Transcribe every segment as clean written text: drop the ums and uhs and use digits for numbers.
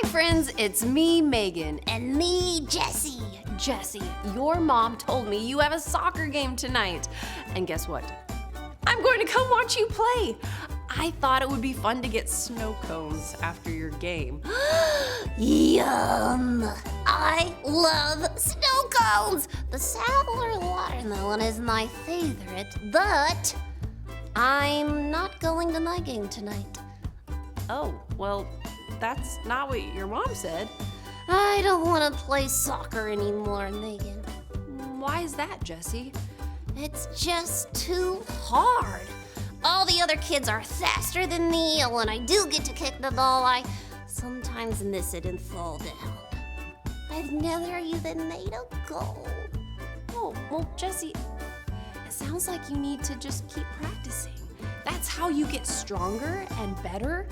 Hi friends, it's me, Megan. And me, Jessie. Jessie, your mom told me you have a soccer game tonight. And guess what? I'm going to come watch you play. I thought it would be fun to get snow cones after your game. Yum! I love snow cones! The sour watermelon is my favorite, but I'm not going to my game tonight. Oh, well, that's not what your mom said. I don't want to play soccer anymore, Megan. Why is that, Jessie? It's just too hard. All the other kids are faster than me, and when I do get to kick the ball, I sometimes miss it and fall down. I've never even made a goal. Oh, well, Jessie, it sounds like you need to just keep practicing. That's how you get stronger and better.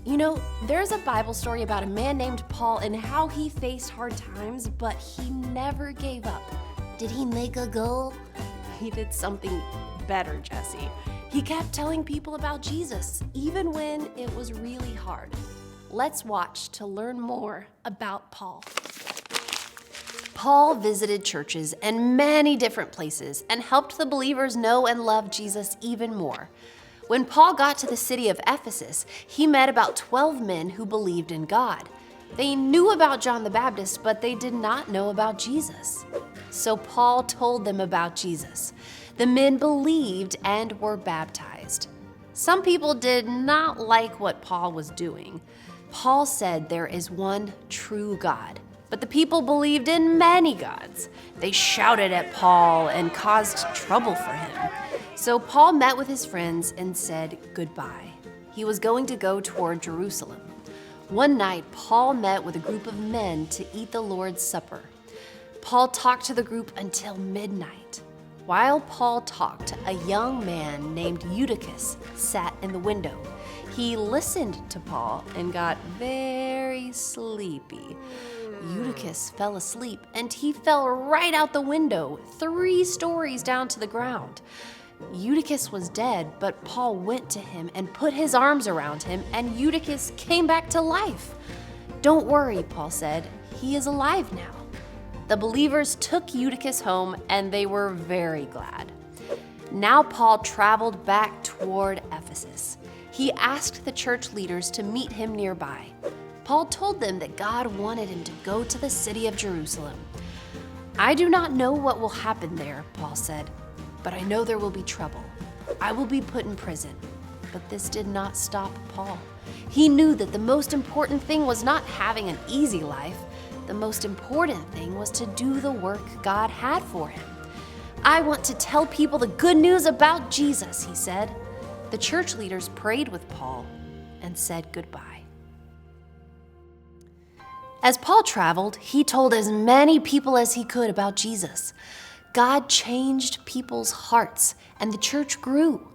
You know, there's a Bible story about a man named Paul and how he faced hard times, but he never gave up. Did he make a goal? He did something better, Jessie. He kept telling people about Jesus, even when it was really hard. Let's watch to learn more about Paul. Paul visited churches in many different places and helped the believers know and love Jesus even more. When Paul got to the city of Ephesus, he met about 12 men who believed in God. They knew about John the Baptist, but they did not know about Jesus. So Paul told them about Jesus. The men believed and were baptized. Some people did not like what Paul was doing. Paul said there is one true God, but the people believed in many gods. They shouted at Paul and caused trouble for him. So Paul met with his friends and said goodbye. He was going to go toward Jerusalem. One night, Paul met with a group of men to eat the Lord's Supper. Paul talked to the group until midnight. While Paul talked, a young man named Eutychus sat in the window. He listened to Paul and got very sleepy. Eutychus fell asleep and he fell right out the window, 3 stories down to the ground. Eutychus was dead, but Paul went to him and put his arms around him, and Eutychus came back to life. "Don't worry," Paul said. "He is alive now." The believers took Eutychus home, and they were very glad. Now Paul traveled back toward Ephesus. He asked the church leaders to meet him nearby. Paul told them that God wanted him to go to the city of Jerusalem. "I do not know what will happen there," Paul said, "but I know there will be trouble. I will be put in prison." But this did not stop Paul. He knew that the most important thing was not having an easy life. The most important thing was to do the work God had for him. "I want to tell people the good news about Jesus," he said. The church leaders prayed with Paul and said goodbye. As Paul traveled, he told as many people as he could about Jesus. God changed people's hearts, and the church grew.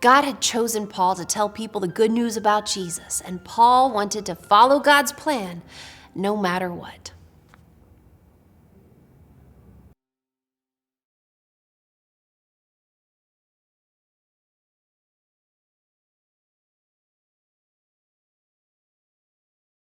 God had chosen Paul to tell people the good news about Jesus, and Paul wanted to follow God's plan no matter what.